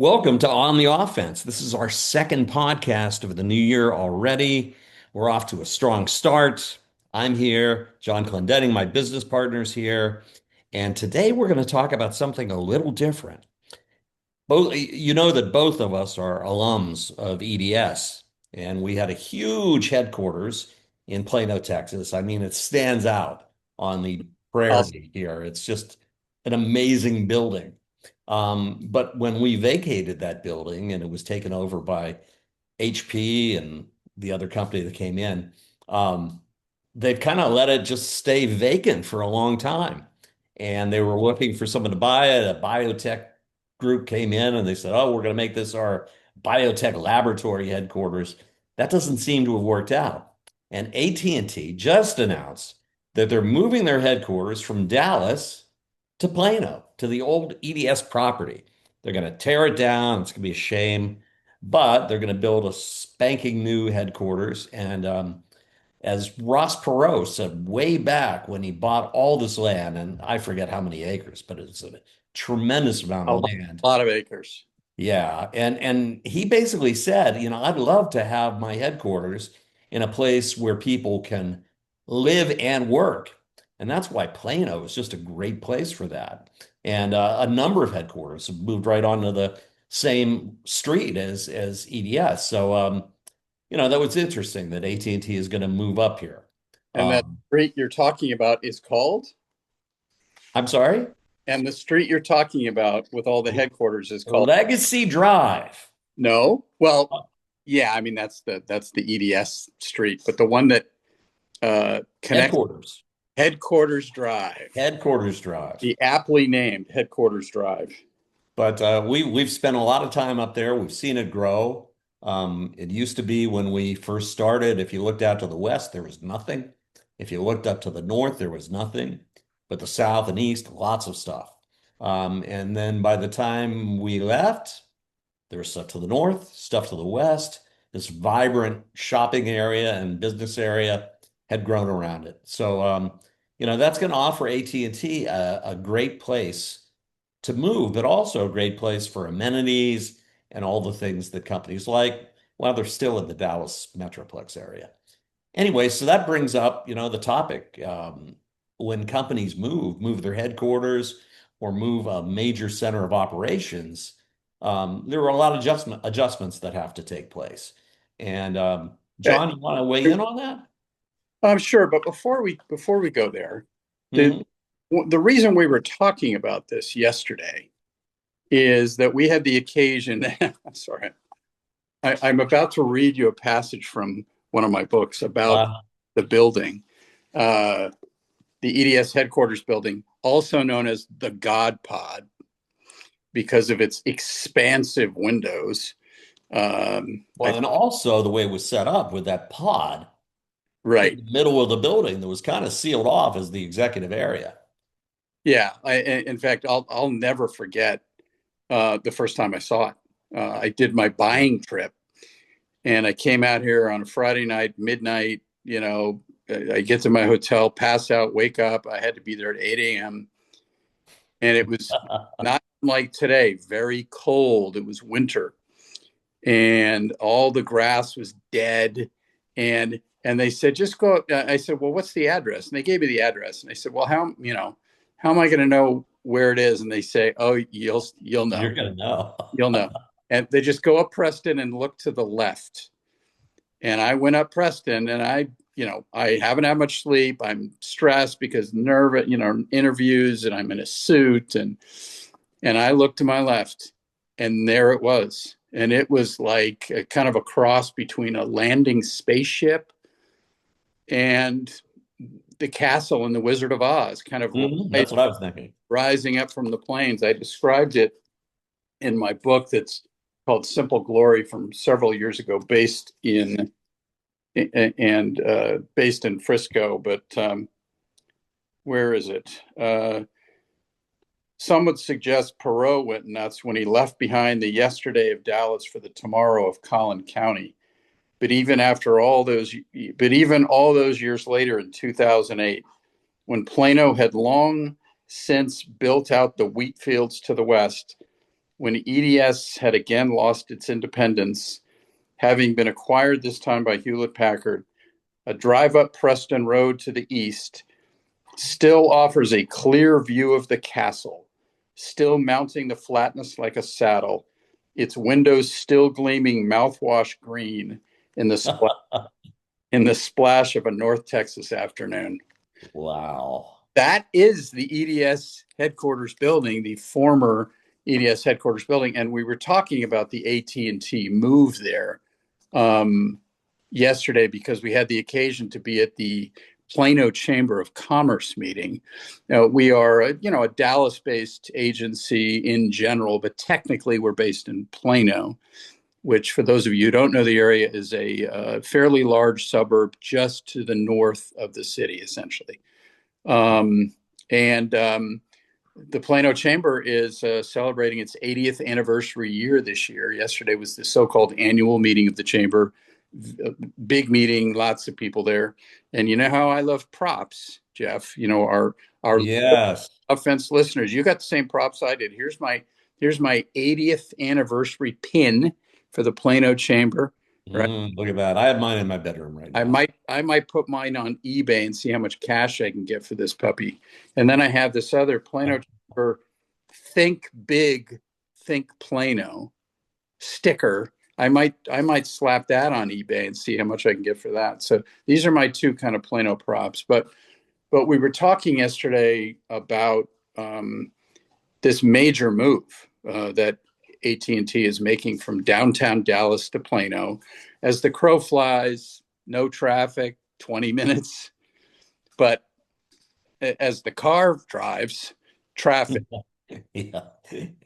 Welcome to On the Offense. This is our second podcast of the new year already. We're off to a strong start. I'm here, John Clendenning, my business partner's here, and today we're going to talk about something a little different. You know that both of us are alums of EDS, and we had a huge headquarters in Plano, Texas. I mean, it stands out on the Awesome. prairie here. It's just an amazing building. But when we vacated that building and it was taken over by HP and the other company that came in, um, they've kind of let it just stay vacant for a long time. And they were looking for someone to buy it. A biotech group came in and they said, "Oh, we're going to make this our biotech laboratory headquarters." That doesn't seem to have worked out. And AT&T just announced that they're moving their headquarters from Dallas to Plano, to the old EDS property. They're going to tear it down. It's going to be a shame, but they're going to build a spanking new headquarters. And as Ross Perot said way back when he bought all this land, and I forget how many acres, but it's a tremendous amount A of lot, land. lot of acres. Yeah, and he basically said, I'd love to have my headquarters in a place where people can live and work. And that's why Plano is just a great place for that. And a number of headquarters have moved right onto the same street as EDS. So that was interesting that AT&T is going to move up here. And that Um, street you're talking about is called, I'm sorry, and the street you're talking about with all the headquarters is called. Legacy Drive No. Well, yeah, I mean that's the EDS street, but the one that connects headquarters, Headquarters Drive, headquarters drive. the aptly named Headquarters Drive. But we've spent a lot of time up there. We've seen it grow. It used to be when we first started, if you looked out to the west, there was nothing. If you looked up to the north, there was nothing. But the south and east, lots of stuff. And then by the time we left, there was stuff to the north, stuff to the west. This vibrant shopping area and business area had grown around it. So, that's going to offer AT&T a great place to move, but also a great place for amenities and all the things that companies like while they're still in the Dallas Metroplex area. Anyway, so that brings up, the topic. When companies move their headquarters or move a major center of operations, there are a lot of adjustments that have to take place. And Uh, John, you want to weigh in on that? I'm sure, but before we go there, the Mhm. the reason we were talking about this yesterday is that we had the occasion. I'm sorry, I'm about to read you a passage from one of my books about Uh, the building, uh, the EDS headquarters building, also known as the God Pod, because of its expansive windows. well, and also the way it was set up with that pod in Right. the middle of the building that was kind of sealed off as the executive area. Yeah. In fact, I'll never forget the first time I saw it. I did my buying trip, and I came out here on a Friday night, midnight. I get to my hotel, pass out, wake up. I had to be there at 8 a.m. And it was not like today, very cold. It was winter, and all the grass was dead. And they said, just go. I said, well, what's the address? And they gave me the address. And I said, well, how am I going to know where it is? And they say, oh, you'll know, You're gonna know. you'll know. And they just go up Preston and look to the left. And I went up Preston, and I haven't had much sleep. I'm stressed because nervous, interviews, and I'm in a suit, and I looked to my left, and there it was. And it was like a kind of a cross between a landing spaceship and the castle in the Wizard of Oz, kind of That's what I was thinking. rising up from the plains. I described it in my book that's called Simple Glory from several years ago, based in Frisco. But where is it? Some would suggest Perot went nuts when he left behind the yesterday of Dallas for the tomorrow of Collin County. But even all those years later, in 2008, when Plano had long since built out the wheat fields to the west, when EDS had again lost its independence, having been acquired this time by Hewlett Packard. A drive up Preston Road to the east still offers a clear view of the castle, still mounting the flatness like a saddle, its windows still gleaming mouthwash green in the splash of a North Texas afternoon. Wow. That is the EDS headquarters building, the former EDS headquarters building, and we were talking about the AT&T move there yesterday because we had the occasion to be at the Plano Chamber of Commerce meeting. Now, we are, a Dallas-based agency in general, but technically we're based in Plano, which, for those of you who don't know the area, is a fairly large suburb just to the north of the city, essentially. And the Plano Chamber is celebrating its 80th anniversary year this year. Yesterday was the so-called annual meeting of the Chamber. Big meeting, lots of people there. And you know how I love props, Jeff. Our Yes. offense listeners, you got the same props I did. Here's my 80th anniversary pin for the Plano Chamber. Right. Look at that. I have mine in my bedroom right now. I might put mine on eBay and see how much cash I can get for this puppy. And then I have this other Plano Chamber Think Big, Think Plano sticker. I might slap that on eBay and see how much I can get for that. So these are my two kind of Plano props. But we were talking yesterday about this major move that AT&T is making from downtown Dallas to Plano. As the crow flies, no traffic, 20 minutes. But as the car drives, traffic. Yeah.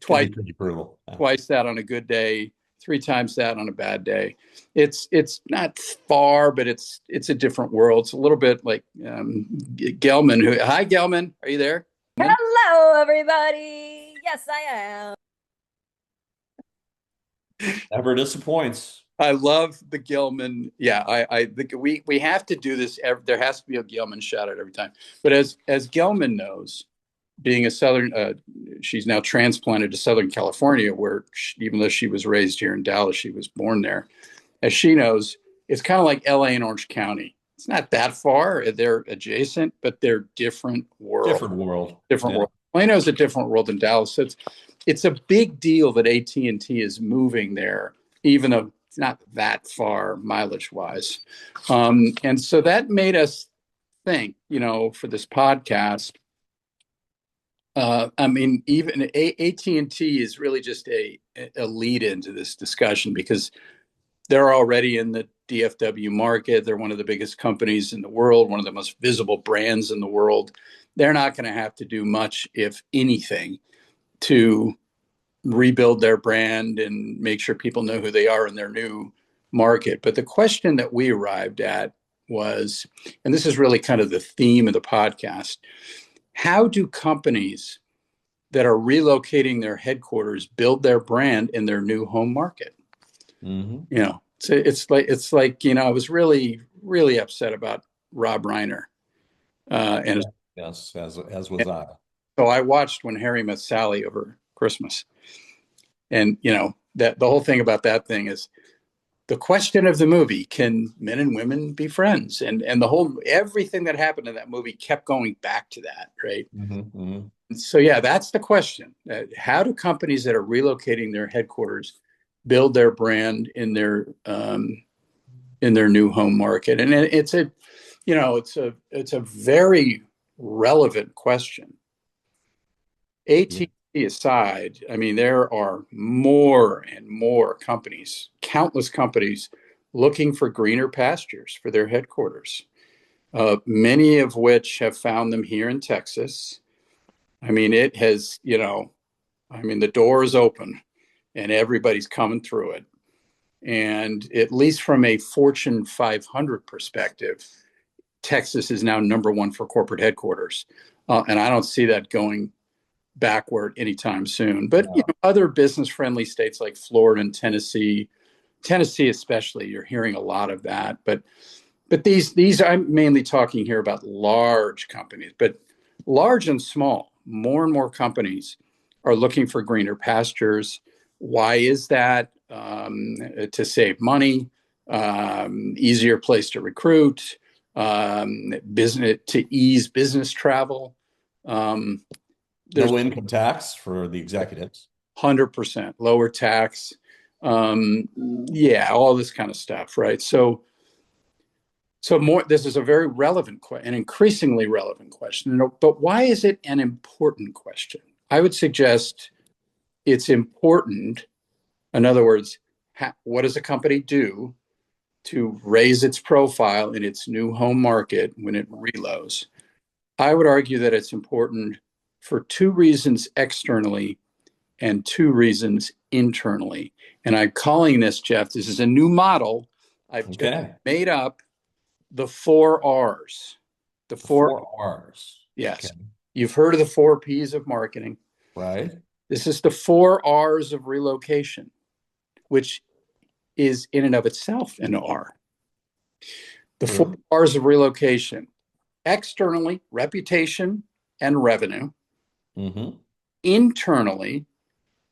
Twice, pretty brutal. twice that on a good day, 3 times that on a bad day. It's not far, but it's a different world. It's a little bit like Gelman. Hi, Gelman. Are you there? Hello, everybody. Yes, I am. Never disappoints. I love the Gilman. Yeah, I think we have to do this. There has to be a Gilman shout out every time. But as Gilman knows, being a Southern, she's now transplanted to Southern California, where even though she was raised here in Dallas, she was born there. As she knows, it's kind of like LA and Orange County. It's not that far. They're adjacent, but they're different worlds. Different world. Different world. Plano's a different world than Dallas. So it's a big deal that AT&T is moving there, even though it's not that far mileage wise. And so that made us think, for this podcast. Even AT&T is really just a lead into this discussion because they're already in the DFW market. They're one of the biggest companies in the world, one of the most visible brands in the world. They're not going to have to do much, if anything, to rebuild their brand and make sure people know who they are in their new market. But the question that we arrived at was, and this is really kind of the theme of the podcast, how do companies that are relocating their headquarters build their brand in their new home market? Mm-hmm. So it's like I was really, really upset about Rob Reiner. And yes, as was I. So I watched When Harry Met Sally over Christmas. And that the whole thing about that thing is the question of the movie: can men and women be friends? And everything that happened in that movie kept going back to that, right? Mm-hmm, mm-hmm. So yeah, that's the question. How do companies that are relocating their headquarters build their brand in their new home market? And it's a very relevant question. AT&T aside, I mean, there are more and more companies, countless companies, looking for greener pastures for their headquarters. Many of which have found them here in Texas. I mean, it has, the door is open and everybody's coming through it. And at least from a Fortune 500 perspective, Texas is now number one for corporate headquarters. And I don't see that going backward anytime soon. But other business-friendly states like Florida and Tennessee especially, you're hearing a lot of that. But these I'm mainly talking here about large companies, but large and small, more and more companies are looking for greener pastures. Why is that? To save money, easier place to recruit, business to ease business travel. There's No income tax for the executives. 100% lower tax. Yeah, all this kind of stuff, right? So more. This is a very relevant an increasingly relevant question. But why is it an important question? I would suggest it's important. In other words, what does a company do to raise its profile in its new home market when it reloads? I would argue that it's important for two reasons externally and two reasons internally. And I'm calling this, Jeff, this is a new model I've just made up, the 4 R's. The four R's. Yes. Okay. You've heard of the 4 P's of marketing. Right. This is the 4 R's of relocation, which is in and of itself an R. The 4 R's of relocation: externally, reputation and revenue. Mm-hmm. Internally,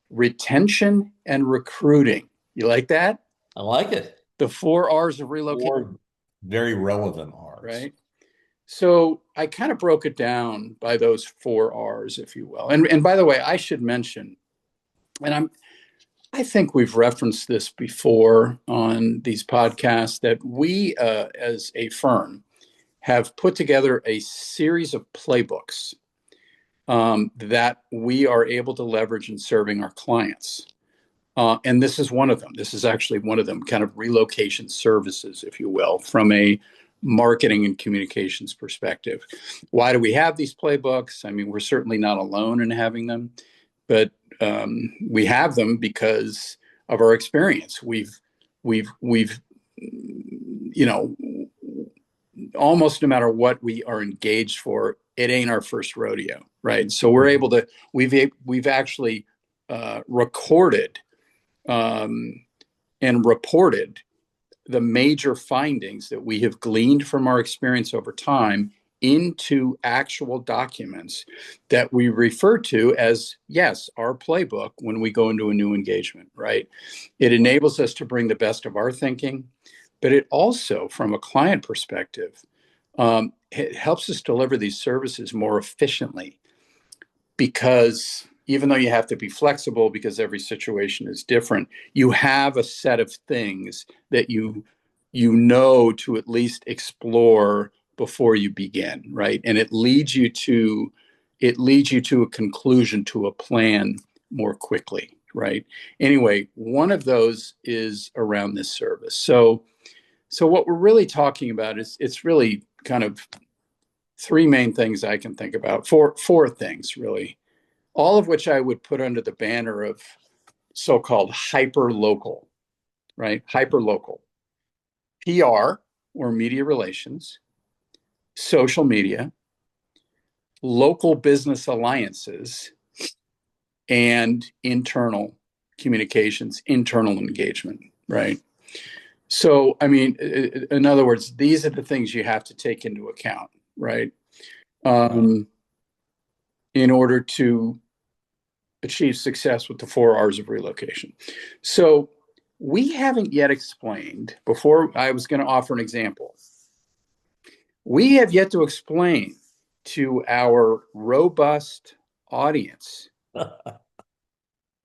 retention and recruiting. You like that? I like it. The 4 R's of relocation. 4 very relevant R's. Right. So I kind of broke it down by those 4 R's, if you will. And by the way, I should mention, and I think we've referenced this before on these podcasts, that we, as a firm, have put together a series of playbooks that we are able to leverage in serving our clients. And this is one of them. This is actually one of them, kind of relocation services, if you will, from a marketing and communications perspective. Why do we have these playbooks? I mean, we're certainly not alone in having them, but we have them because of our experience. We've almost no matter what we are engaged for, it ain't our first rodeo, right? So we're able to. We've actually recorded and reported the major findings that we have gleaned from our experience over time into actual documents that we refer to as, yes, our playbook when we go into a new engagement, right? It enables us to bring the best of our thinking, but it also, from a client perspective, it helps us deliver these services more efficiently, because even though you have to be flexible because every situation is different, you have a set of things that you know to at least explore before you begin, right? And it leads you to a conclusion, to a plan more quickly, right? Anyway, one of those is around this service. So what we're really talking about is, it's really kind of three main things I can think about, four things really, all of which I would put under the banner of so-called hyper-local, right? Hyper-local. PR, or media relations, social media, local business alliances, and internal communications, internal engagement, right? So, I mean, in other words, these are the things you have to take into account, right? In order to achieve success with the 4 R's of relocation. So we haven't yet explained, before I was going to offer an example, we have yet to explain to our robust audience,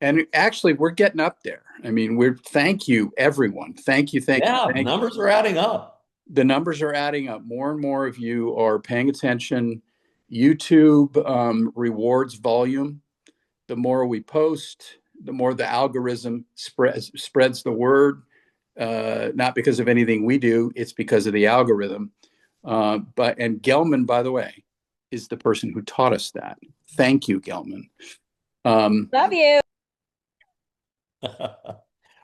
and actually we're getting up there. I mean, thank you, everyone. Thank you. Yeah, numbers are adding up. The numbers are adding up. More and more of you are paying attention. YouTube rewards volume. The more we post, the more the algorithm spreads the word, not because of anything we do, it's because of the algorithm. And Gelman, by the way, is the person who taught us that. Thank you, Gelman. Love you.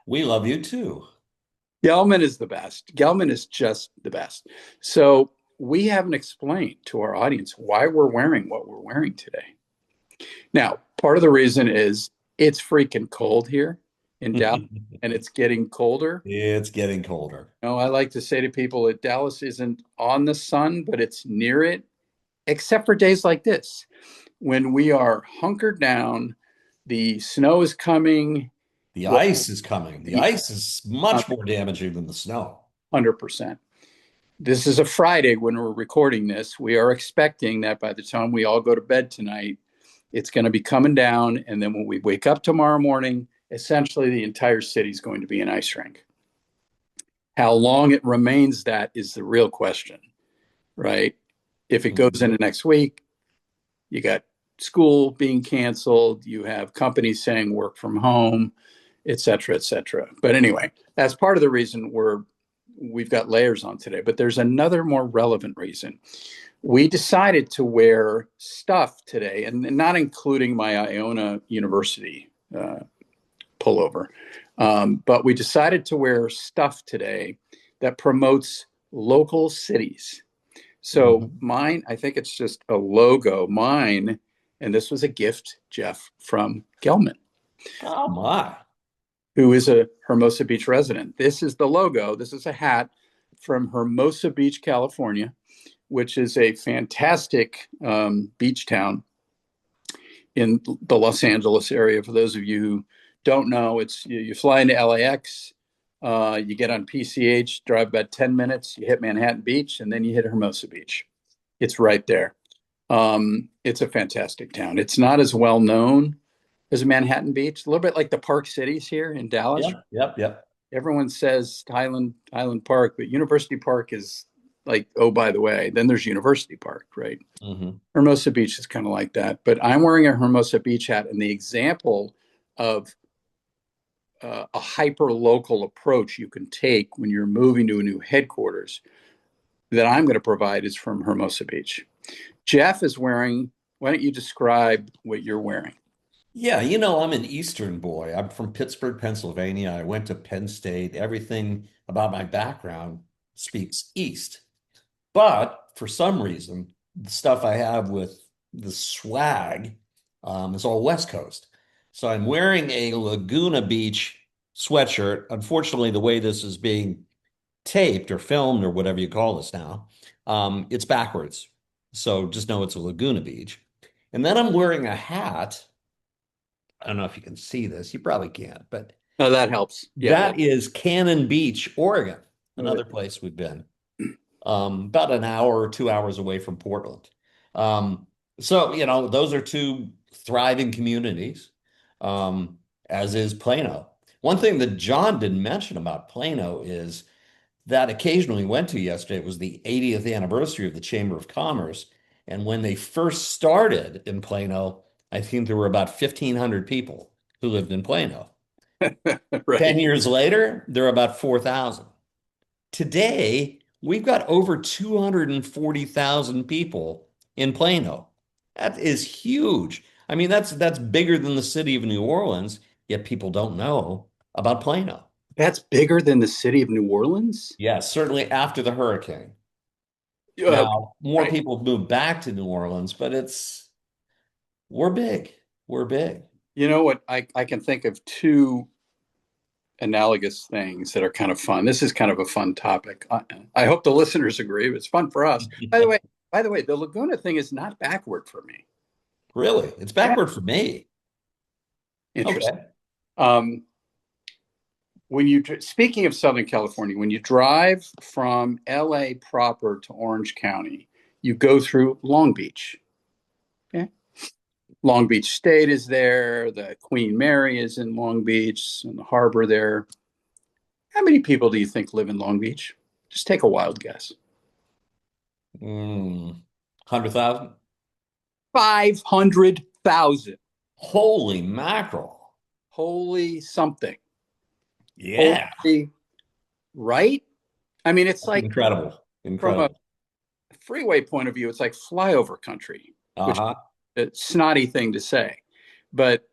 We love you too. Gelman is the best. Gelman is just the best. So we haven't explained to our audience why we're wearing what we're wearing today. Now, part of the reason is it's freaking cold here in Dallas, and it's getting colder. It's getting colder. I like to say to people that Dallas isn't on the sun, but it's near it, except for days like this, when we are hunkered down, The snow is coming. The Well, ice is coming. The ice is much more damaging than the snow. 100%. This is a Friday when we're recording this. We are expecting that by the time we all go to bed tonight, it's going to be coming down. And then when we wake up tomorrow morning, essentially the entire city is going to be an ice rink. How long it remains that is the real question, right? If it goes into next week, you got school being canceled, you have companies saying work from home, et cetera, et cetera. But anyway, that's part of the reason we've got layers on today. But there's another more relevant reason. We decided to wear stuff today, and not including my Iona University pullover, but we decided to wear stuff today that promotes local cities. So mine, I think it's just a logo. Mine, and this was a gift, Jeff, from Gelman. Oh my. Who is a Hermosa Beach resident. This is the logo. This is a hat from Hermosa Beach, California, which is a fantastic beach town in the Los Angeles area. For those of you who don't know, it's you fly into LAX, you get on PCH, drive about 10 minutes, you hit Manhattan Beach, and then you hit Hermosa Beach. It's right there. It's a fantastic town. It's not as well known as Manhattan Beach, a little bit like the Park Cities here in Dallas. Yep. Everyone says Highland Park, but University Park is like, oh, by the way, then there's University Park, right? Hermosa Beach is kind of like that. But I'm wearing a Hermosa Beach hat, and the example of a hyper local approach you can take when you're moving to a new headquarters that I'm going to provide is from Hermosa Beach. Jeff is wearing, why don't you describe what you're wearing? Yeah, you know, I'm an Eastern boy. I'm from Pittsburgh, Pennsylvania. I went to Penn State. Everything about my background speaks East. But for some reason, the stuff I have with the swag is all West Coast. So I'm wearing a Laguna Beach sweatshirt. Unfortunately, the way this is being taped or filmed or whatever you call this now, it's backwards. So just know it's a Laguna Beach. And then I'm wearing a hat. I don't know if you can see this. You probably can't, but Oh, that helps. Yeah. that is Cannon Beach, Oregon, another place we've been. About an hour or 2 hours away from Portland. So, you know, those are two thriving communities, as is Plano. One thing that John didn't mention about Plano is that occasion we went to yesterday was the 80th anniversary of the Chamber of Commerce. And when they first started in Plano, I think there were about 1,500 people who lived in Plano. Right. 10 years later, there are about 4,000. Today, we've got over 240,000 people in Plano. That is huge. I mean, that's bigger than the city of New Orleans, yet people don't know about Plano. That's bigger than the city of New Orleans? Yeah, certainly after the hurricane. Uh, Now, more right. people have moved back to New Orleans, but we're big. We're big. You know what? I can think of two analogous things that are kind of fun. This is kind of a fun topic. I hope the listeners agree. It's fun for us. By the way, the Laguna thing is not backward for me. Really? It's backward for me. Interesting. Okay. Speaking of Southern California, when you drive from LA proper to Orange County, you go through Long Beach. Okay. Long Beach State is there. The Queen Mary is in Long Beach and the harbor there. How many people do you think live in Long Beach? Just take a wild guess. 100,000? 500,000. Holy mackerel. Holy something. Yeah. Holy, right? I mean, it's like Incredible. from a freeway point of view, it's like flyover country, which Uh-huh. is a snotty thing to say. But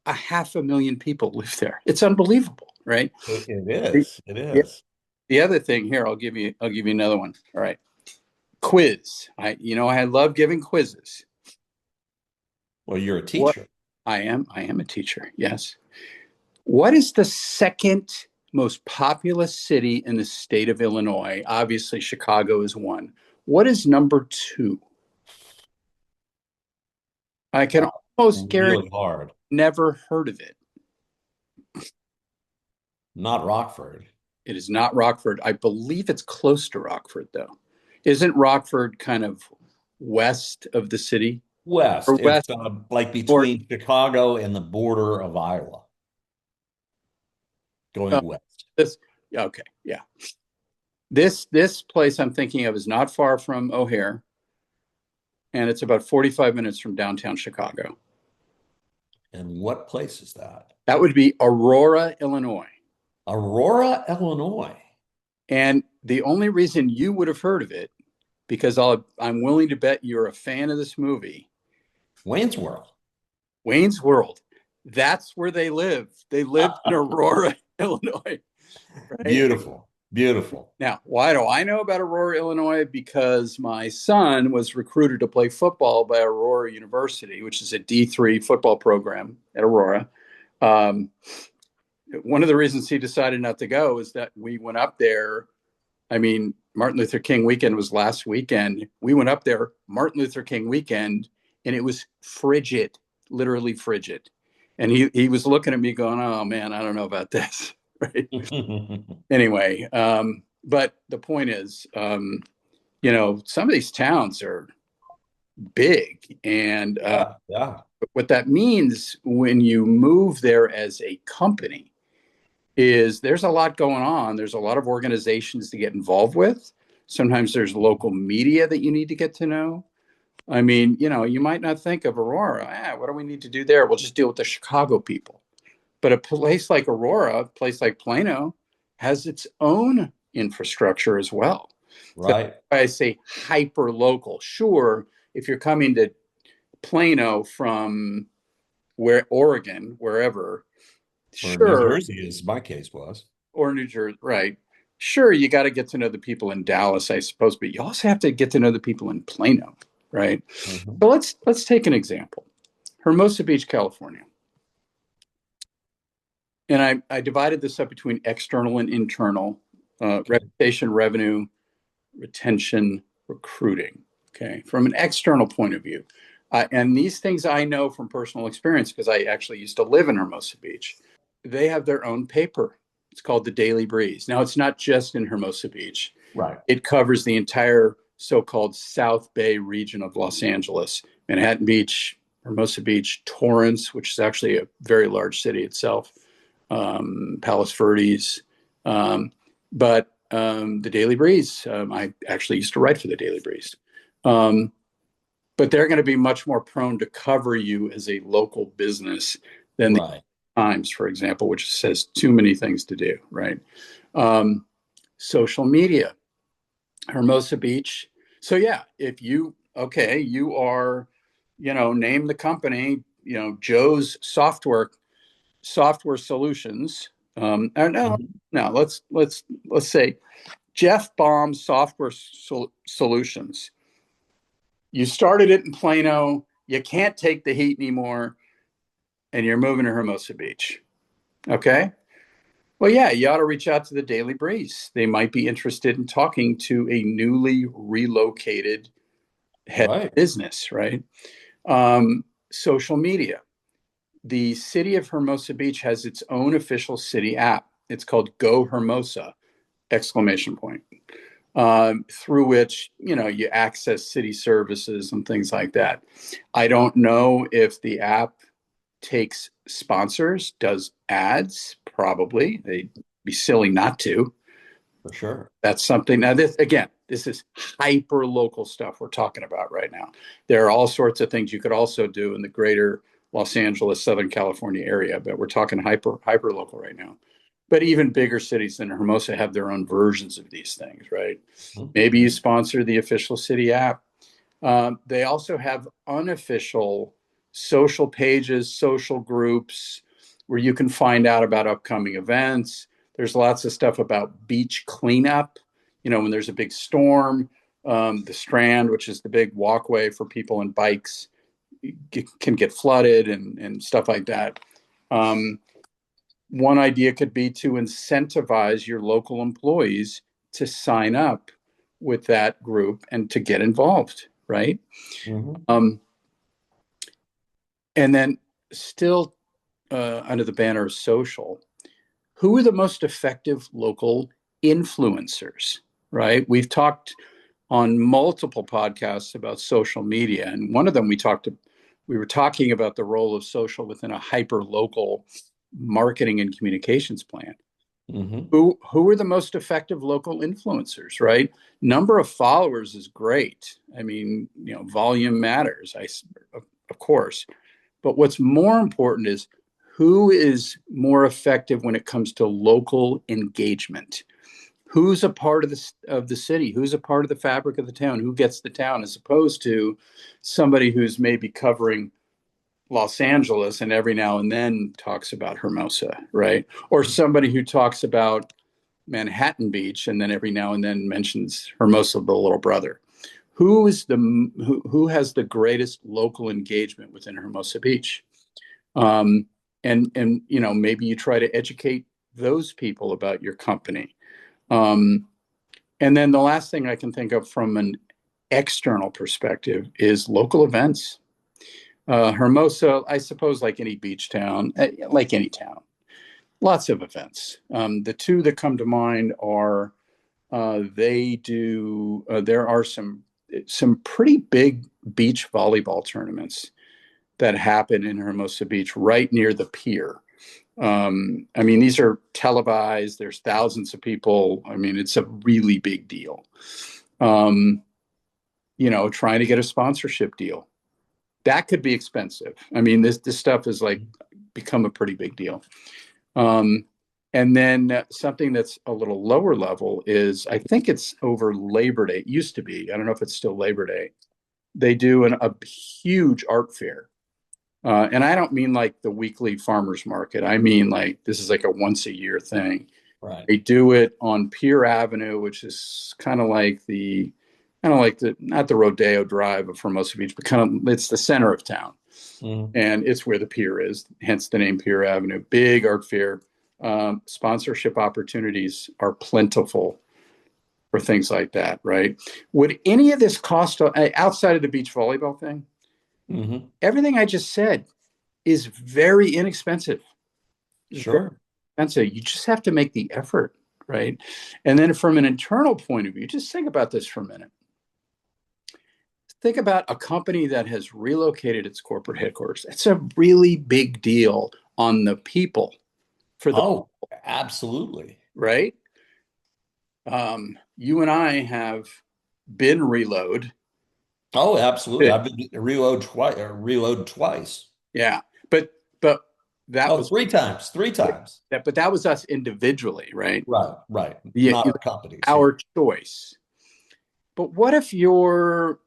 500,000 people live there. It's unbelievable, right? It is. It is. The other thing here, I'll give you another one. All right. Quiz. I love giving quizzes. Well, you're a teacher. I am a teacher. Yes. What is the second most populous city in the state of Illinois? Obviously, Chicago is one. What is number two? I can Most guaranteed, really hard. never heard of it. Not Rockford. It is not Rockford. I believe it's close to Rockford, though. Isn't Rockford kind of west of the city West. or west It's like or between Chicago and the border of Iowa, uh, going west. this? Okay, yeah. This place I'm thinking of is not far from O'Hare, and it's about 45 minutes from downtown Chicago. And what place is that? That would be Aurora, Illinois. Aurora, Illinois. And the only reason you would have heard of it, because I'm willing to bet you're a fan of this movie, Wayne's World. Wayne's World. That's where they live. They lived in Aurora, Illinois, right? Beautiful. Beautiful. Now, why do I know about Aurora, Illinois? Because my son was recruited to play football by Aurora University, which is a D3 football program at Aurora. Um, One of the reasons he decided not to go is that we went up there. I mean, Martin Luther King weekend was last weekend. We went up there, Martin Luther King weekend, and it was frigid, literally frigid. And he was looking at me going, oh man, I don't know about this. Right. Anyway, but the point is, some of these towns are big. And Yeah. what that means when you move there as a company is there's a lot going on. There's a lot of organizations to get involved with. Sometimes there's local media that you need to get to know. I mean, you might not think of Aurora. What do we need to do there? We'll just deal with the Chicago people. But a place like Aurora, a place like Plano, has its own infrastructure as well. So Right. I say hyper local. Sure, if you're coming to Plano from Oregon, wherever, Or New sure, Jersey, as my case was. or New Jersey, right? Sure, you got to get to know the people in Dallas, I suppose, but you also have to get to know the people in Plano, right? Mhm. So let's take an example. Hermosa Beach, California. And I divided this up between external and internal, Okay. reputation, revenue, retention, recruiting. Okay. From an external point of view. And these things I know from personal experience because I actually used to live in Hermosa Beach. They have their own paper. It's called the Daily Breeze. Now, it's not just in Hermosa Beach, Right. it covers the entire so called South Bay region of Los Angeles, Manhattan Beach, Hermosa Beach, Torrance, which is actually a very large city itself, Palos Verdes. But the Daily Breeze, I actually used to write for the Daily Breeze. But they're going to be much more prone to cover you as a local business than the Right. Times, for example, which says too many things to do, right? Social media, Hermosa Beach. So yeah, if you are, name the company, Joe's software solutions. No, Mhm. no, let's say Jeff Baum's software solutions. You started it in Plano. You can't take the heat anymore, and you're moving to Hermosa Beach. Okay. Well, yeah, you ought to reach out to the Daily Breeze. They might be interested in talking to a newly relocated head Right. business, right? Social media. The city of Hermosa Beach has its own official city app. It's called Go Hermosa! Exclamation point. Through which you access city services and things like that. I don't know if the app takes sponsors, does ads. Probably they'd be silly not to. For sure. That's something. Now, this is hyper local stuff we're talking about right now. There are all sorts of things you could also do in the greater Los Angeles, Southern California area, but we're talking hyper local right now. But even bigger cities than Hermosa have their own versions of these things, right? Mhm. Maybe you sponsor the official city app. They also have unofficial social pages, social groups where you can find out about upcoming events. There's lots of stuff about beach cleanup. When there's a big storm, the Strand, which is the big walkway for people and bikes, can get flooded and stuff like that. One idea could be to incentivize your local employees to sign up with that group and to get involved, right? Mhm. Um, And then still under the banner of social, who are the most effective local influencers, right? We've talked on multiple podcasts about social media, and one of them we were talking about the role of social within a hyper local marketing and communications plan. Hmm. Who are the most effective local influencers, right? Number of followers is great. I mean, volume matters, of course. But what's more important is who is more effective when it comes to local engagement. Who's a part of the city? Who's a part of the fabric of the town? Who gets the town, as opposed to somebody who's maybe covering Los Angeles and every now and then talks about Hermosa, right? Or somebody who talks about Manhattan Beach and then every now and then mentions Hermosa, the little brother. Who has the greatest local engagement within Hermosa Beach? Um, and maybe you try to educate those people about your company. Um, and then the last thing I can think of from an external perspective is local events. Hermosa, I suppose, like any beach town, like any town, lots of events. The two that come to mind are there are some pretty big beach volleyball tournaments that happen in Hermosa Beach right near the pier. I mean, these are televised. There's thousands of people. I mean, it's a really big deal. Um, Trying to get a sponsorship deal, that could be expensive. I mean, this stuff is like become a pretty big deal. Um, and then something that's a little lower level is, I think it's over Labor Day. It used to be. I don't know if it's still Labor Day. They do a huge art fair. And I don't mean like the weekly farmers market. I mean like this is like a once a year thing. Right. They do it on Pier Avenue, which is kind of like the not the Rodeo Drive of Hermosa Beach, but kind of it's the center of town, Hmm. and it's where the pier is. Hence the name Pier Avenue. Big art fair. Sponsorship opportunities are plentiful for things like that, right? Would any of this cost outside of the beach volleyball thing? Hmm. Everything I just said is very inexpensive. Very Sure. expensive. You just have to make the effort, right? And then from an internal point of view, just think about this for a minute. Think about a company that has relocated its corporate headquarters. It's a really big deal on the people for the Oh, absolutely. right. You and I have been reload. Oh, absolutely. I've been reload twice. Yeah, but that Oh, was three times, three times. but that was us individually, right? Right, right. The, Not our companies. Yeah. our choice. But what if you're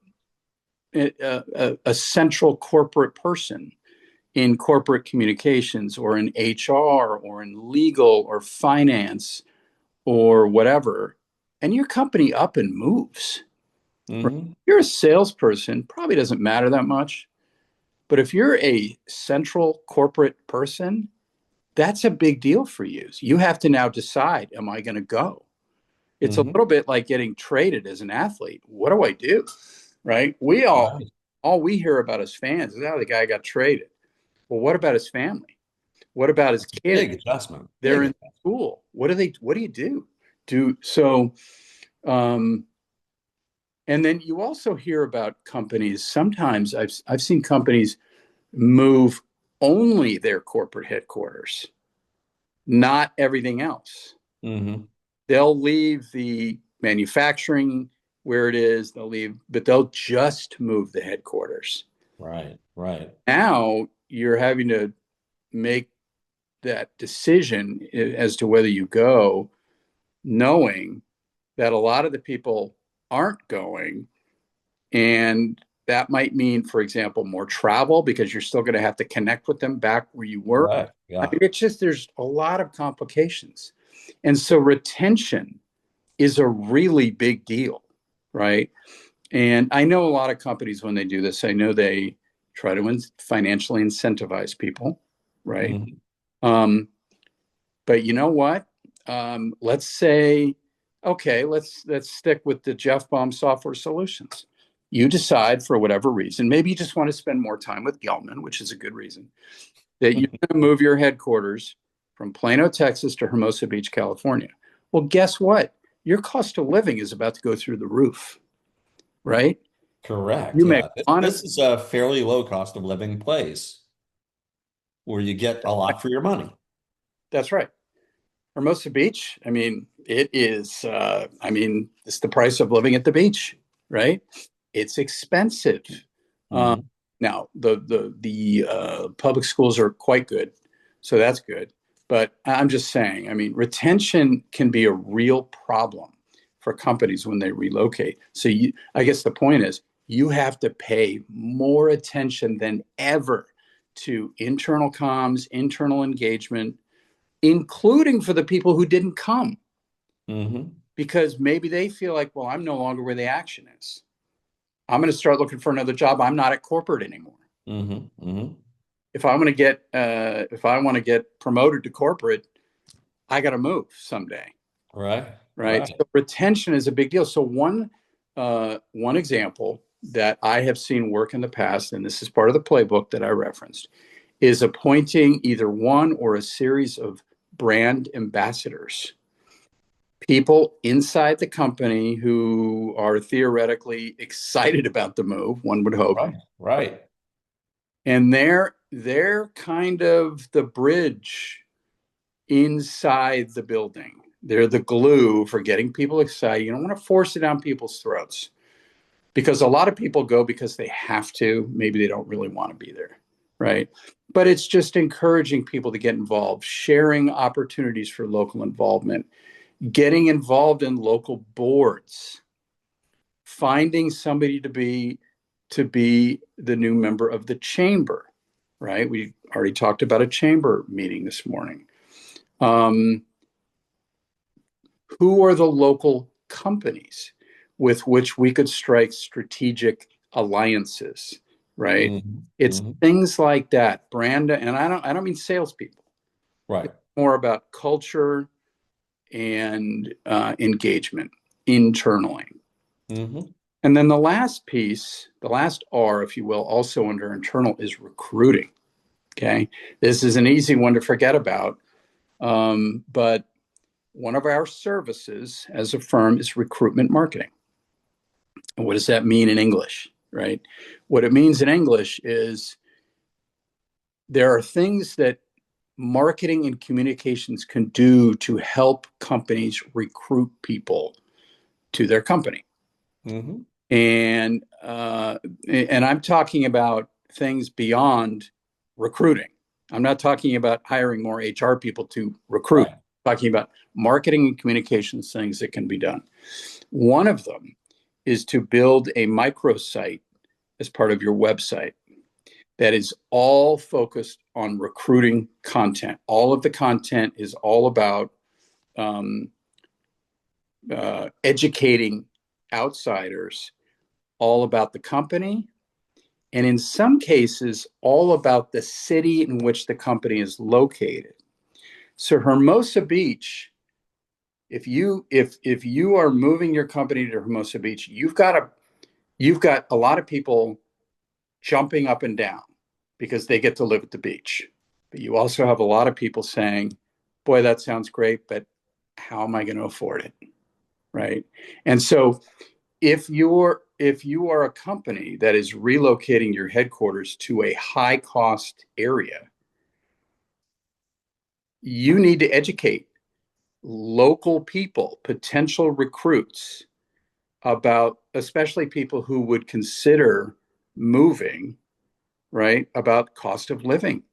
a central corporate person in corporate communications or in HR or in legal or finance or whatever, and your company up and moves? Right? Hmm. You're a salesperson, probably doesn't matter that much. But if you're a central corporate person, that's a big deal for you. You have to now decide, am I going to go? It's a Hmm. little bit like getting traded as an athlete. What do I do? Right? Right. All we hear about as fans is how the guy got traded. Well, what about his family? What about his kids? Big adjustment. They're Big in adjustment. school. What do you do? Do so um, and then you also hear about companies. Sometimes I've seen companies move only their corporate headquarters, not everything else. Hmm. They'll leave the manufacturing where it is, but they'll just move the headquarters. Right, right. Now you're having to make that decision as to whether you go, knowing that a lot of the people aren't going. And that might mean, for example, more travel because you're still going to have to connect with them back where you were. Correct. I Yeah. mean, it's just, there's a lot of complications. And so retention is a really big deal, right? And I know a lot of companies, when they do this, I know they try to financially incentivize people, right? Hmm. Um, but you know what? Let's say, okay, let's stick with the Jeff Baum Software Solutions. you decide for whatever reason, maybe you just want to spend more time with Gelman, which is a good reason, that you're going to move your headquarters from Plano, Texas to Hermosa Beach, California. Well, guess what? Your cost of living is about to go through the roof, right? Correct. You make Yeah. This, honest, this is a fairly low cost of living place where you get a lot for your money. that's right. Hermosa Beach, I mean, it is, it's the price of living at the beach, right? It's expensive. Um, Mhm. Now, the public schools are quite good, so that's good. But I'm just saying, I mean, retention can be a real problem for companies when they relocate. So I guess the point is, you have to pay more attention than ever to internal comms, internal engagement, including for the people who didn't come, Mhm. because maybe they feel like, well, I'm no longer where the action is. I'm going to start looking for another job. I'm not at corporate anymore. Mhm. Mhm. If I want to get promoted to corporate, I got to move someday, Right. right? Right. So retention is a big deal. So one example that I have seen work in the past, and this is part of the playbook that I referenced, is appointing either one or a series of brand ambassadors, people inside the company who are theoretically excited about the move, one would hope. Right. Right. And they're kind of the bridge inside the building. They're the glue for getting people excited. You don't want to force it down people's throats, because a lot of people go because they have to. Maybe they don't really want to be there, right? But it's just encouraging people to get involved, sharing opportunities for local involvement, getting involved in local boards, finding somebody to be the new member of the chamber, right? We already talked about a chamber meeting this morning. Um, who are the local companies with which we could strike strategic alliances, right? Mhm. It's Mhm. things like that, brand, and I don't mean salespeople. Right. It's more about culture and engagement internally. Mhm. And then the last piece, the last R, if you will, also under internal, is recruiting. Okay. This is an easy one to forget about. But one of our services as a firm is recruitment marketing. And what does that mean in English? Right. What it means in English is there are things that marketing and communications can do to help companies recruit people to their company. Mhm. And I'm talking about things beyond recruiting. I'm not talking about hiring more HR people to recruit. Right. I'm talking about marketing and communications things that can be done. One of them is to build a microsite as part of your website that is all focused on recruiting content. All of the content is all about um, educating outsiders all about the company, and in some cases, all about the city in which the company is located. So Hermosa Beach, if you are moving your company to Hermosa Beach, you've got a lot of people jumping up and down because they get to live at the beach. But you also have a lot of people saying, "Boy, that sounds great, but how am I going to afford it?" Right? And so if you are a company that is relocating your headquarters to a high cost area, you need to educate local people, potential recruits, about, especially people who would consider moving, right? About cost of living.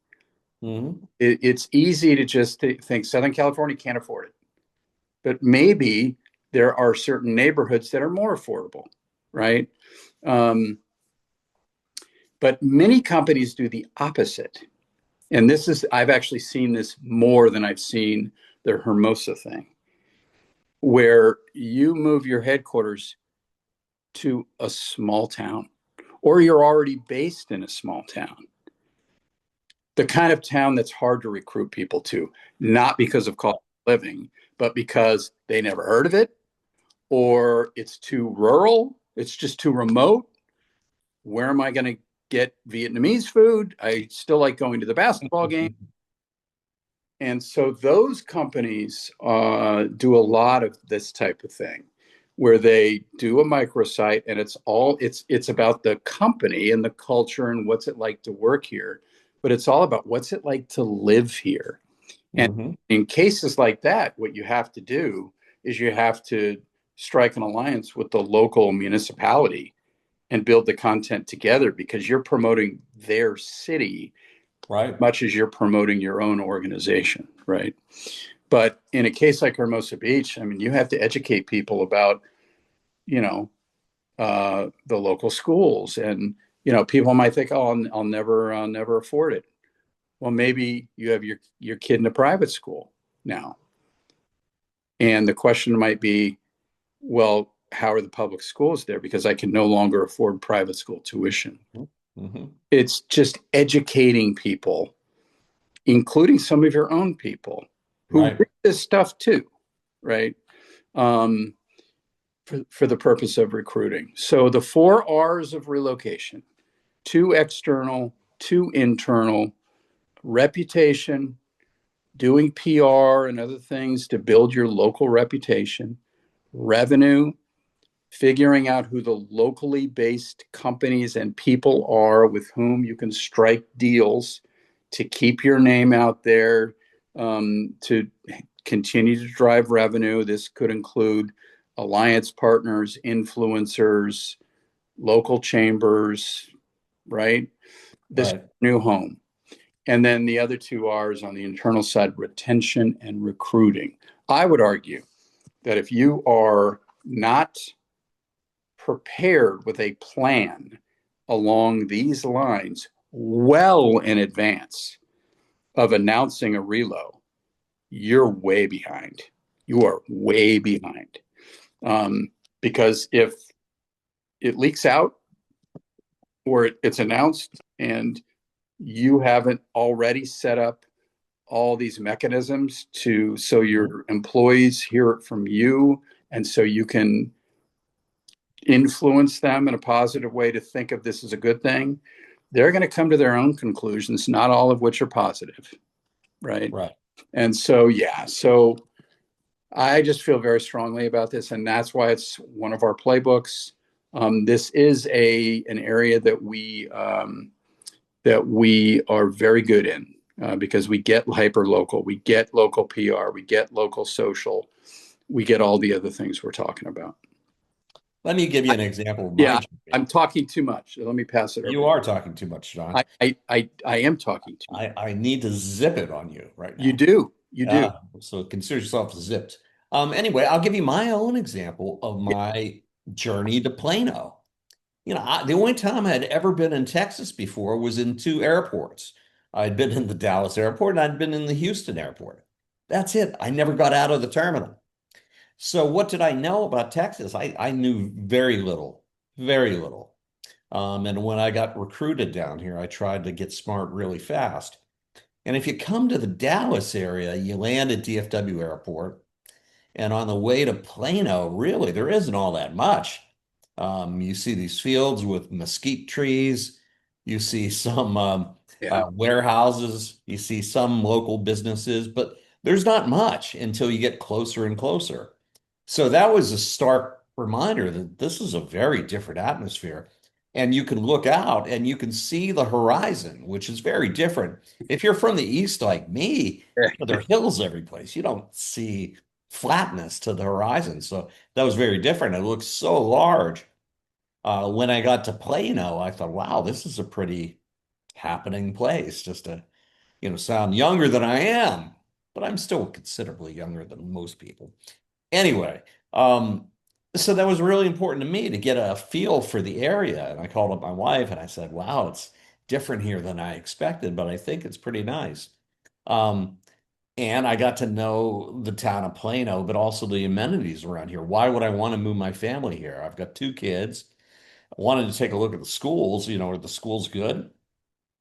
Mhm. It's easy to just think Southern California can't afford it, but maybe there are certain neighborhoods that are more affordable, right? Um, but many companies do the opposite. And I've actually seen this more than I've seen the Hermosa thing, where you move your headquarters to a small town, or you're already based in a small town, the kind of town that's hard to recruit people to, not because of cost of living, but because they never heard of it, or it's too rural, it's just too remote, where am I going to get Vietnamese food? I still like going to the basketball game. And so those companies do a lot of this type of thing where they do a microsite and it's about the company and the culture and what's it like to work here, but it's all about what's it like to live here. And Hmm. in cases like that, what you have to do is you have to strike an alliance with the local municipality and build the content together because you're promoting their city Right. much as you're promoting your own organization, right? But in a case like Hermosa Beach, I mean, you have to educate people about, you know, the local schools, and people might think, oh, I'll never afford it. Well, maybe you have your kid in a private school now, and the question might be, well, how are the public schools there? Because I can no longer afford private school tuition. Hmm. It's just educating people, including some of your own people who Right. read this stuff too, right? Um, for the purpose of recruiting. So the 4 R's of relocation: two external, two internal, reputation, doing PR and other things to build your local reputation, revenue, figuring out who the locally based companies and people are with whom you can strike deals to keep your name out there, to continue to drive revenue. This could include alliance partners, influencers, local chambers, right? This Right. new home. And then the other 2 R's on the internal side: retention and recruiting. I would argue that if you are not prepared with a plan along these lines well in advance of announcing a relo, you're way behind. You are way behind. Because if it leaks out or it's announced and you haven't already set up all these mechanisms so Mhm. your employees hear it from you and so you can influence them in a positive way to think of this as a good thing, they're going to come to their own conclusions, not all of which are positive, right? Right. And so, yeah, so I just feel very strongly about this, and that's why it's one of our playbooks. This is an area that we are very good in because we get hyper local, we get local PR, we get local social, we get all the other things we're talking about. Let me give you an example of my Yeah, journey. I'm talking too much. Let me pass it over You to are talking too much, John. I am talking too much. I need to zip it on you right You now. do. You do. So consider yourself zipped. Anyway, I'll give you my own example of Yeah, my journey to Plano. The only time I had ever been in Texas before was in two airports. I'd been in the Dallas airport and I'd been in the Houston airport. That's it. I never got out of the terminal. So what did I know about Texas? I knew very little, very little. And when I got recruited down here, I tried to get smart really fast. And if you come to the Dallas area, you land at DFW Airport. And on the way to Plano, really, there isn't all that much. You see these fields with mesquite trees. You see some yeah, warehouses. You see some local businesses, but there's not much until you get closer and closer. So that was a stark reminder that this is a very different atmosphere. And you can look out and you can see the horizon, which is very different. If you're from the east like me, there are hills every place. You don't see flatness to the horizon. So that was very different. It looked so large. When I got to Plano, I thought, wow, this is a pretty happening place. Just to, sound younger than I am, but I'm still considerably younger than most people. Anyway, um, so that was really important to me to get a feel for the area. And I called up my wife and I said, wow, it's different here than I expected, but I think it's pretty nice. Um, and I got to know the town of Plano, but also the amenities around here. Why would I want to move my family here? I've got 2 kids. I wanted to take a look at the schools, are the schools good?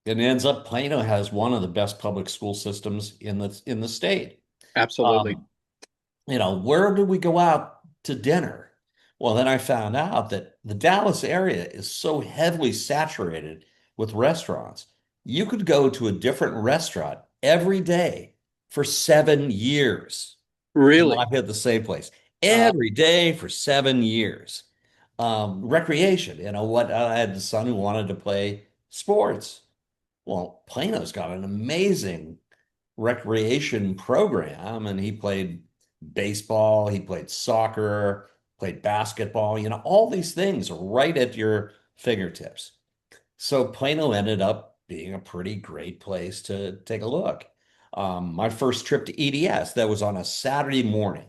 And it ends up Plano has one of the best public school systems in the state. absolutely. Um, where do we go out to dinner? Well, then I found out that the Dallas area is so heavily saturated with restaurants. You could go to a different restaurant every day for 7 years and Really? not hit the same place. Uh, Every day for 7 years. Recreation, what I had the son who wanted to play sports. Well, Plano's got an amazing recreation program, and he played baseball, he played soccer, played basketball, all these things are right at your fingertips. So Plano ended up being a pretty great place to take a look. My first trip to EDS, that was on a Saturday morning.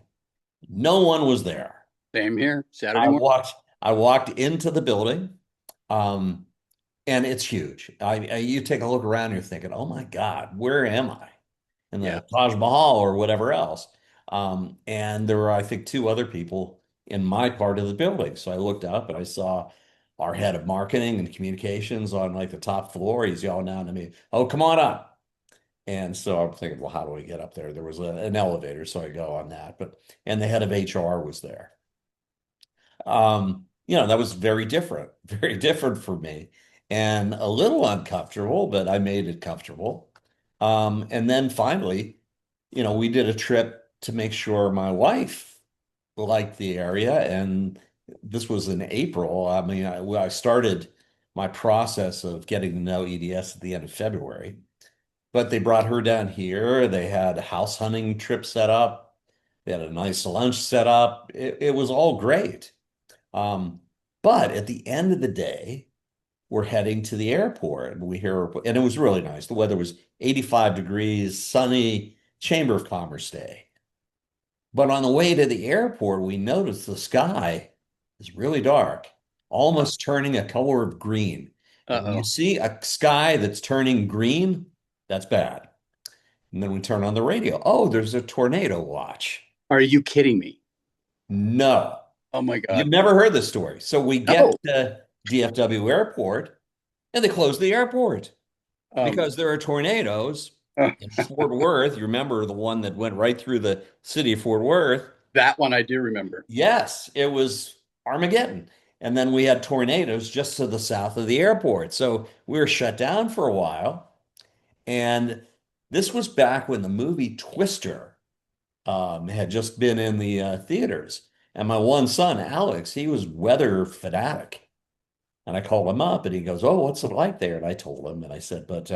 No one was there. Same here. Saturday I morning. walked, I walked into the building. Um, and it's huge. You take a look around, you're thinking, oh my God, where am I? In Yeah. the Taj Mahal or whatever else. And there were, I think, two other people in my part of the building. So I looked up and I saw our head of marketing and communications on like the top floor. He's yelling down to me, "Oh, come on up." And so I'm thinking, well, how do we get up there? There was an elevator, so I go on that. And the head of HR was there. That was very different, very different for me and a little uncomfortable, but I made it comfortable. And then finally, we did a trip to make sure my wife liked the area. And this was in April. I mean, I started my process of getting to know EDS at the end of February, but they brought her down here. They had a house hunting trip set up. They had a nice lunch set up. It was all great. Um, but at the end of the day, we're heading to the airport and we hear, and it was really nice. The weather was 85 degrees, sunny, Chamber of Commerce day. But on the way to the airport, we noticed the sky is really dark, almost turning a color of green. And when you Uh-oh. see a sky that's turning green, that's bad. And then we turn on the radio. Oh, there's a tornado watch. Are you kidding me? No. Oh my You've God. never heard this story. So we No. get to DFW Airport and they close the airport Um, because there are tornadoes uh, in Fort Worth. You remember the one that went right through the city of Fort Worth? that one I do remember. Yes, it was Armageddon. And then we had tornadoes just to the south of the airport. So we were shut down for a while. And this was back when the movie Twister had just been in the theaters. And my one son, Alex, he was weather fanatic. And I called him up and he goes, "Oh, what's it like there?" And I told him, and I said, "But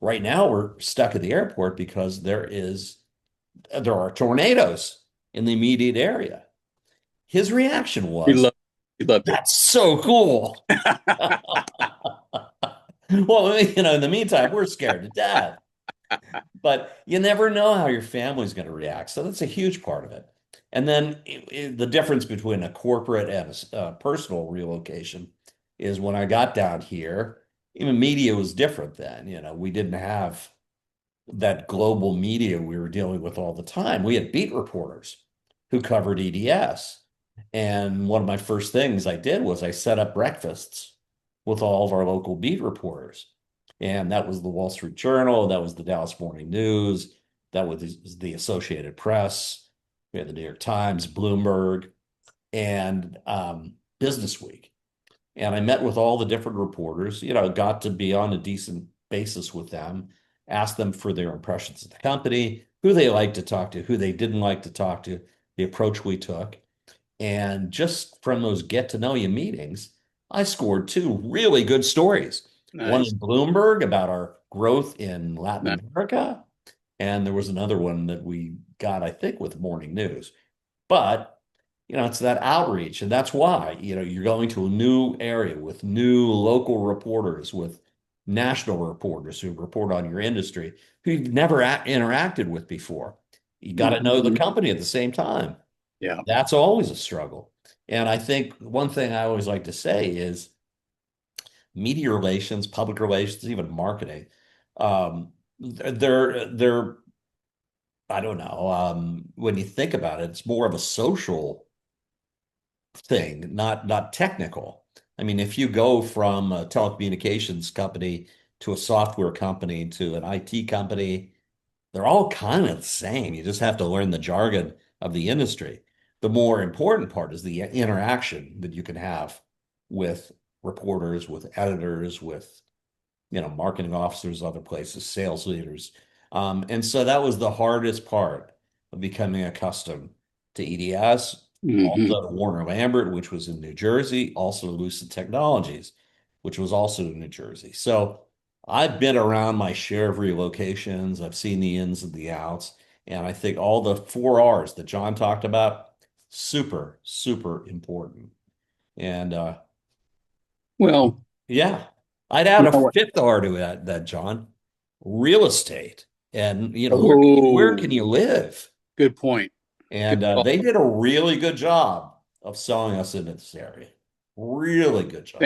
right now we're stuck at the airport because there are tornadoes in the immediate area." His reaction He was, loved, he loved it. "That's so cool." Well, in the meantime, we're scared to death. But you never know how your family's going to react. So that's a huge part of it. And then the difference between a corporate and a personal relocation is when I got down here, even media was different then. We didn't have that global media we were dealing with all the time. We had beat reporters who covered EDS. And one of my first things I did was I set up breakfasts with all of our local beat reporters. And that was the Wall Street Journal, that was the Dallas Morning News, that was the Associated Press, we had the New York Times, Bloomberg, and Business Week. And I met with all the different reporters, got to be on a decent basis with them, asked them for their impressions of the company, who they liked to talk to, who they didn't like to talk to, the approach we took. And just from those get to know you meetings, I scored two really good stories. One Nice. in Bloomberg about our growth in Latin Nice. America. And there was another one that we got, I think, with Morning News. But it's that outreach, and that's why, you're going to a new area with new local reporters, with national reporters who report on your industry, who you've never interacted with before. You got to know the Mhm. company at the same time. Yeah. That's always a struggle. And I think one thing I always like to say is media relations, public relations, even marketing, they're I don't know. When you think about it, it's more of a social thing, not technical. I mean, if you go from a telecommunications company to a software company to an IT company, they're all kind of the same. You just have to learn the jargon of the industry. the more important part is the interaction that you can have with reporters, with editors, with marketing officers, other places, sales leaders. And so that was the hardest part of becoming accustomed to EDS, Hmm. also to Warner Lambert, which was in New Jersey, also Lucid Technologies, which was also in New Jersey. So I've been around my share of relocations. I've seen the ins and the outs. And I think all the four R's that John talked about, super, super important. And Well, yeah, I'd add you a know what? fifth R to that, John. Real estate. And where can Oh, you live? good point. Good And call. they did a really good job of selling us into this area. Really good job.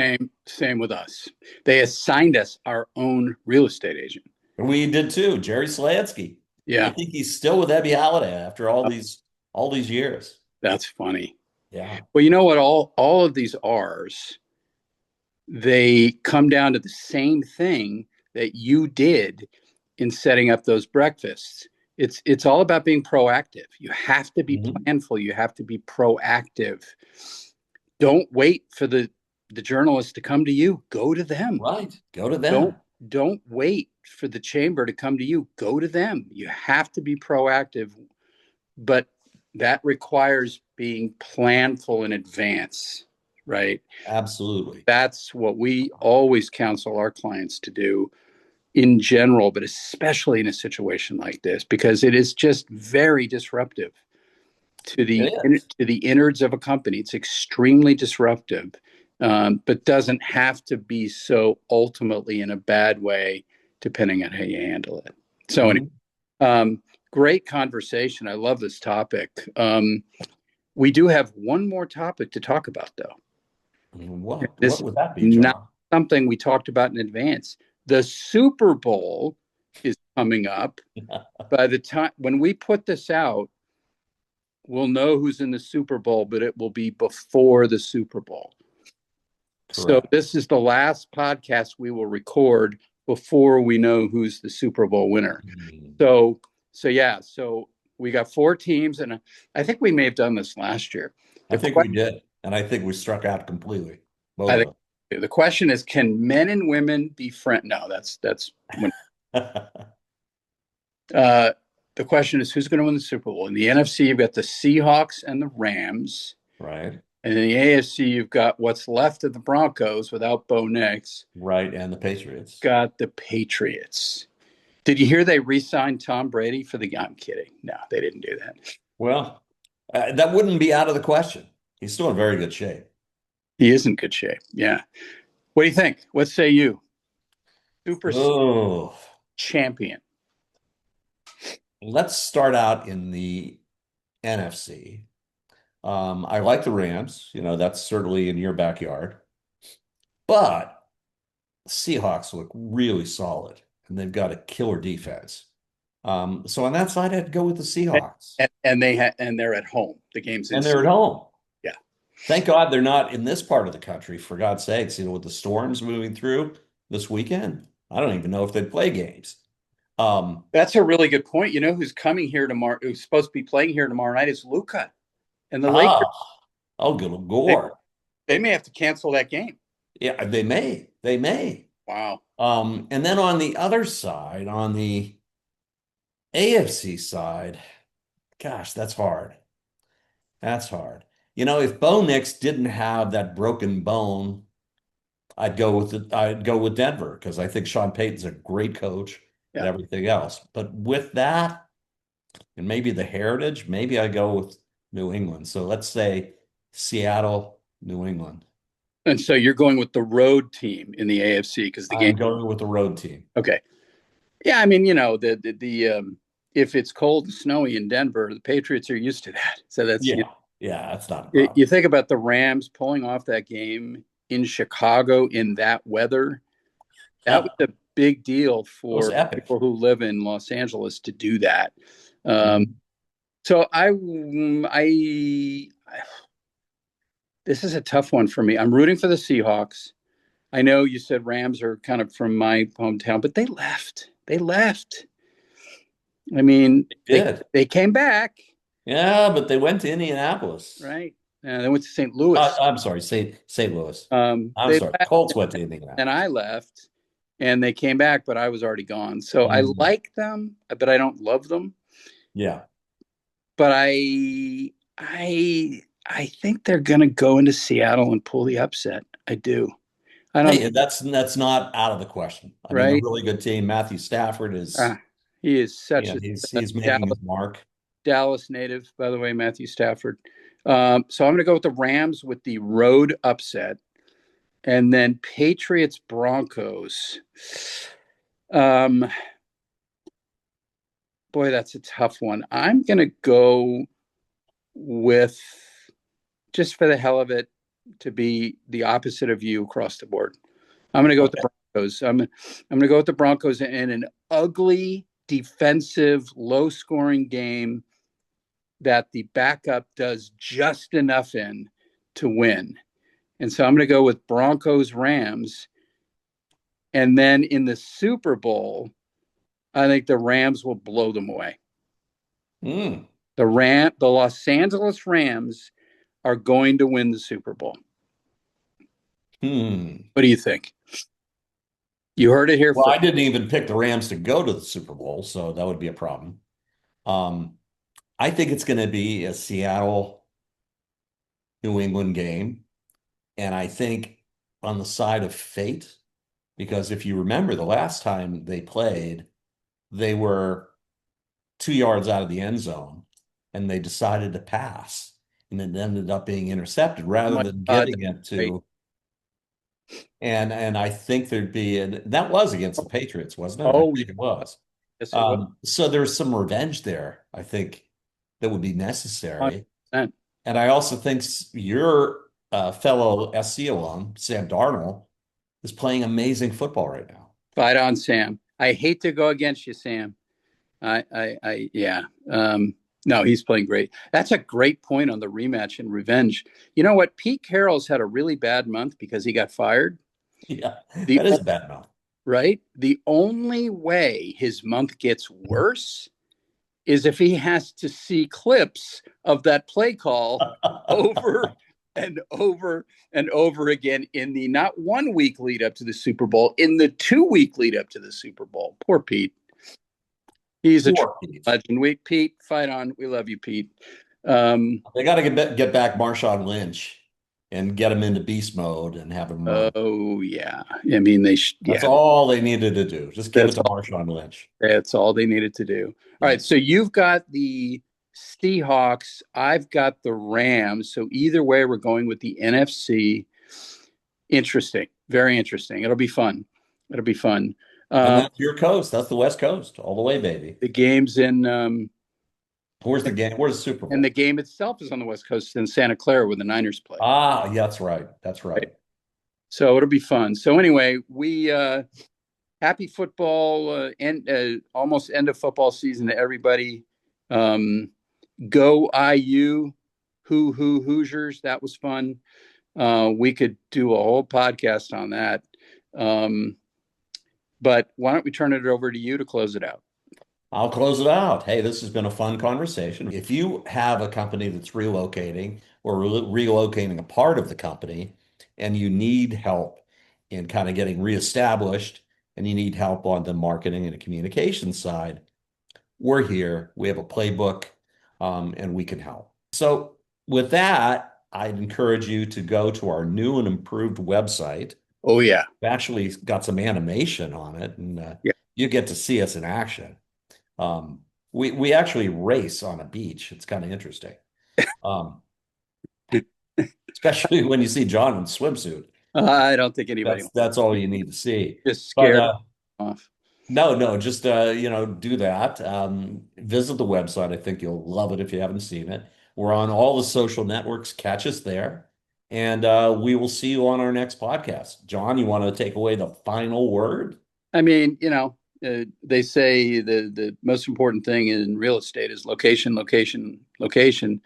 Same with us. They assigned us our own real estate agent. And we did too, Jerry Slansky. I Yeah, think he's still with Ebby Halliday after all these years. that's funny. Yeah. Well, you know what? All of these R's, they come down to the same thing that you did in setting up those breakfasts. It's all about being proactive. You have to be Mhm. planful. You have to be proactive. Don't wait for the journalist to come to you. Go to them. Right. Go to Don't them. don't wait for the chamber to come to you. Go to them. You have to be proactive, but that requires being planful in advance, right? Absolutely. That's what we always counsel our clients to do in general, but especially in a situation like this, because it is just very disruptive to It is. the innards of a company. It's extremely disruptive, but doesn't have to be so ultimately in a bad way, depending on how you handle it. So, anyway, Mhm. great conversation. I love this topic. We do have one more topic to talk about, though. What This is would that be, not John? something we talked about in advance. The Super Bowl is coming up. By the time when we put this out, we'll know who's in the Super Bowl, but it will be before the Super Bowl. So Correct. this is the last podcast we will record before we know who's the Super Bowl winner. Mhm. So yeah, so we got four teams, and I think we may have done this last year. I The think question, we did. And I think we struck out completely. I Both think, of the question is, can men and women be friends? No, that's when. them. Uh, the question is, who's going to win the Super Bowl? In the NFC, you've got the Seahawks and the Rams. Right. And in the AFC, you've got what's left of the Broncos without Bo Nix. Right. And the Patriots. Got the Patriots. Did you hear they re-signed Tom Brady for the? I'm kidding. No, they didn't do that. Well, that wouldn't be out of the question. He's still in very good shape. He is in good shape. Yeah. What do you think? What say you? Super Oh, champion. let's start out in the NFC. I like the Rams. That's certainly in your backyard. But Seahawks look really solid, and they've got a killer defense. So on that side, I'd go with the Seahawks. And they're at home. The game's in. And they're at home. Yeah. Thank God they're not in this part of the country, for God's sakes, with the storms moving through this weekend. I don't even know if they'd play games. Um, That's a really good point. You know who's coming here tomorrow? Who's supposed to be playing here tomorrow night is Luca and the Lakers. oh, oh, good They, Lord. they may have to cancel that game. Yeah, they may. They may. Wow. And then on the other side, on the AFC side, gosh, that's hard. That's hard. If Bo Nix didn't have that broken bone, I'd go with Denver because I think Sean Payton's a great coach and Yeah. everything else. But with that and maybe the heritage, maybe I go with New England. So let's say Seattle, New England. And so you're going with the road team in the AFC because the game. I'm going with the road team. Okay. Yeah, I mean, if it's cold and snowy in Denver, the Patriots are used to that. So that's Yeah. Yeah, that's not a you problem. think about the Rams pulling off that game in Chicago in that weather. That was It a big deal was for epic. people who live in Los Angeles to do that. Mhm. So I this is a tough one for me. I'm rooting for the Seahawks. I know you said Rams are kind of from my hometown, but they left. They left. I mean, It did. they came back. Yeah, but they went to Indianapolis. right? They went to St. Louis. I'm sorry, St. Louis. I'm They sorry. left, Colts went to and Indianapolis. I left, and they came back, but I was already gone. So I Mm, like them, but I don't love them. yeah. But I think they're going to go into Seattle and pull the upset. I do. I don't. Hey, that's not out of the question. I mean, a Right? really good team. Matthew Stafford is, He is such yeah, a he's making Dallas, his mark. Dallas native, by the way, Matthew Stafford. So I'm going to go with the Rams with the road upset, and then Patriots Broncos. Um, Boy, that's a tough one. I'm going to go with, just for the hell of it, to be the opposite of you across the board. I'm going to go with Okay. the Broncos. I'm going to go with the Broncos in an ugly, defensive, low-scoring game that the backup does just enough in to win. And so I'm going to go with Broncos Rams. And then in the Super Bowl, I think the Rams will blow them away. Mm, The Los Angeles Rams are going to win the Super Bowl. hmm. What do you think? You heard it here Well, I first. didn't even pick the Rams to go to the Super Bowl, so that would be a problem. Um, I think it's going to be a Seattle New England game, and I think on the side of fate, because if you remember the last time they played, they were 2 yards out of the end zone, and they decided to pass, and it ended up being intercepted Oh rather my than God, getting it right. to. And I think there'd be, and that was against the Patriots, wasn't it? I Oh, think it was. yes, it was. So there's some revenge there, I think, that would be necessary. 100%. And I also think your fellow SC alum, Sam Darnold, is playing amazing football right now. Fight on, Sam. I hate to go against you, Sam. Yeah. No, he's playing great. That's a great point on the rematch and revenge. You know what? Pete Carroll's had a really bad month because he got fired. Yeah, The that is a bad mouth. Right? The only way his month gets worse is if he has to see clips of that play call over and over and over again in the not 1 week lead up to the Super Bowl, in the 2 week lead up to the Super Bowl. Poor Pete. He's a true Poor Pete. legend. Pete, fight on. We love you, Pete. Um, They got to get back Marshawn Lynch and get him into beast mode and have him. oh yeah. That's Yeah. all they needed to do. Just give it That's to all. Marshawn Lynch. That's all they needed to do. All Yeah. right. So you've got the Seahawks. I've got the Rams. So either way, we're going with the NFC. Interesting. Very interesting. It'll be fun. It'll be fun. And Um, that's your coast. That's the West Coast, all the way, baby. the game's in, Where's the game? Where's the Super and the Bowl? game itself is on the West Coast in Santa Clara where the Niners play. Ah, yeah, that's right. That's Right. right. So it'll be fun. So anyway, we happy football and almost end of football season to everybody. Um, Go IU, Hoosiers. That was fun. We could do a whole podcast on that. Um, but why don't we turn it over to you to close it out? I'll close it out. Hey, this has been a fun conversation. If you have a company that's relocating or relocating a part of the company and you need help in kind of getting reestablished and you need help on the marketing and the communication side, we're here. We have a playbook, and we can help. So, with that, I'd encourage you to go to our new and improved website. Oh yeah, We actually got some animation on it, and yeah. you get to see us in action. We actually race on a beach. It's kind of interesting, um, especially when you see John in swimsuit. I don't think anybody That's all you need to see. just But scared off. no, just do that. Visit the website. I think you'll love it if you haven't seen it. We're on all the social networks. Catch us there, and we will see you on our next podcast. John, you want to take away the final word? I mean, they say the most important thing in real estate is location, location, location.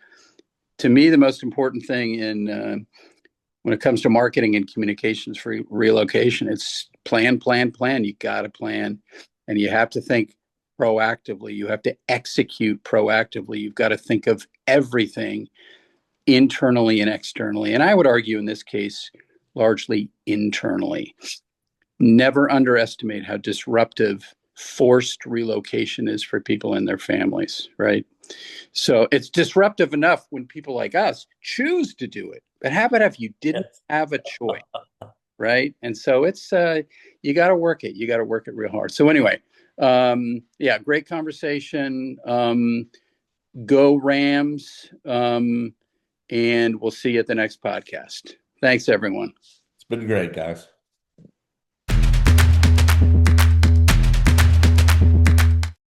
To me, the most important thing in when it comes to marketing and communications for relocation, it's plan, plan, plan. You got to plan, and you have to think proactively. You have to execute proactively. You've got to think of everything internally and externally. And I would argue in this case, largely internally. Never underestimate how disruptive forced relocation is for people and their families, right? So it's disruptive enough when people like us choose to do it. But how about if you didn't have a choice, right? And so it's you got to work it. You got to work it real hard. So anyway, yeah, great conversation. Go Rams, and we'll see you at the next podcast. Thanks, everyone. It's been great, guys.